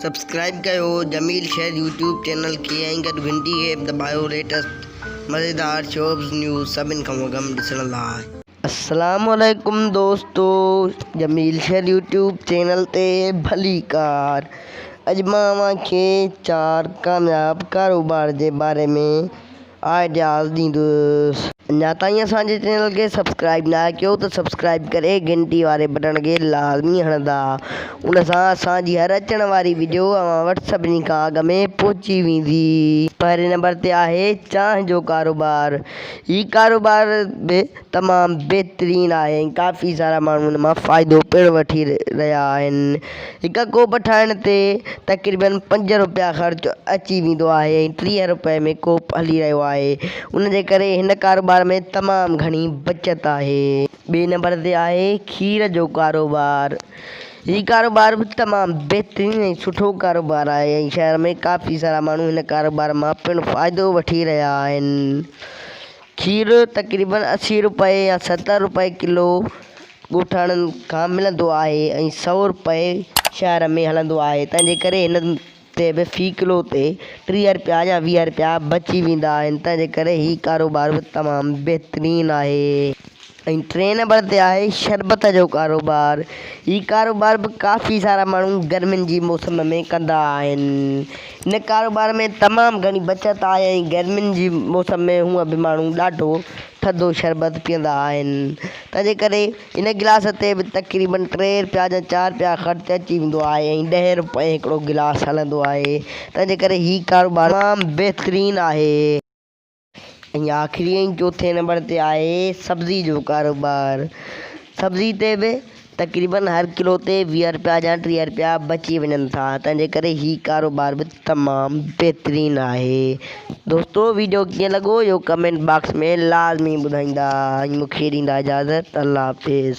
Subscribe कयो जमील शेर YouTube channel खे ऐं गॾु घंटी खे दॿायो लेटेस्ट मज़ेदार शोज़ न्यूज़ सभिनि खां अॻु में ॾिसण लाइ। अस्सलाम वालेकुम दोस्तों, जमील शेर यूट्यूब चैनल ते भली कार। अॼु मां तव्हांखे 4 कामयाब कारोबार जे बारे में आइडियाज़ ॾींदुसि। अञा ताईं असांजे चैनल खे सब्सक्राइब न कयो त सब्सक्राइब करे घंटी वारे बटन खे लाज़मी हणंदा। उन सां असांजी हर अचण वारी वीडियो अव्हां वटि सभिनी खां अॻु में पहुची वेंदी। पहिरें नंबर ते आहे चांहि जो कारोबार। हीउ कारोबार बि तमामु बहितरीनु आहे ऐं काफ़ी सारा माण्हू हिन मां फ़ाइदो पिणु वठी रहिया आहिनि। हिकु कोप ठाहिण ते तक़रीबन 5 रुपया ख़र्च अची वेंदो आहे ऐं 30 रुपए में कोप हली रहियो आहे। उन जे करे हिन कारोबार में तमामु घणी बचत आहे। ॿिए नंबर ते आहे खीर जो कारोबार। हीउ कारोबार बि तमामु बहितरीनु ऐं सुठो कारोबार आहे ऐं शहर में काफ़ी सारा माण्हू हिन कारोबार मां पिणु फ़ाइदो वठी रहिया आहिनि। खीर तक़रीबन 80 रुपए या 70 रुपए किलो ॻोठाणनि खां मिलंदो आहे ऐं 100 रुपए शहर में हलंदो आहे। तंहिंजे करे हिन ते बि फ़ी किलो ते 30 रुपया या 20 रुपया बची वेंदा आहिनि। तंहिंजे करे हीउ कारोबार बि तमामु बहितरीनु आहे। ऐं 3 नंबर ते आहे शरबत जो कारोबार। हीउ कारोबार बि काफ़ी सारा माण्हू गर्मियुनि जी मौसम में कंदा आहिनि। हिन कारोबार में तमामु घणी बचत आहे ऐं गर्मियुनि जी मौसम में हूअं बि माण्हू ॾाढो थधो शरबत पीअंदा आहिनि। तंहिंजे करे इन गिलास ते बि तक़रीबन 3 रुपया या 4 रुपया ख़र्च अची वेंदो आहे ऐं 10 रुपए हिकिड़ो गिलास हलंदो आहे। तंहिंजे करे हीउ कारोबार तमामु बहितरीनु आहे। ऐं आख़िरी ऐं 4 नंबर ते आहे सब्ज़ी जो कारोबार। सब्ज़ी ते बि तक़रीबन हर किलो ते 20 रुपया या 30 रुपया बची वञनि था। तंहिंजे करे हीउ कारोबार बि तमामु बहितरीनु आहे। दोस्तों, वीडियो कीअं लॻो इहो कमेंट बॉक्स में लाज़मी ॿुधाईंदा ऐं मूंखे ॾींदा इजाज़त। अल्लाह हाफ़िज़।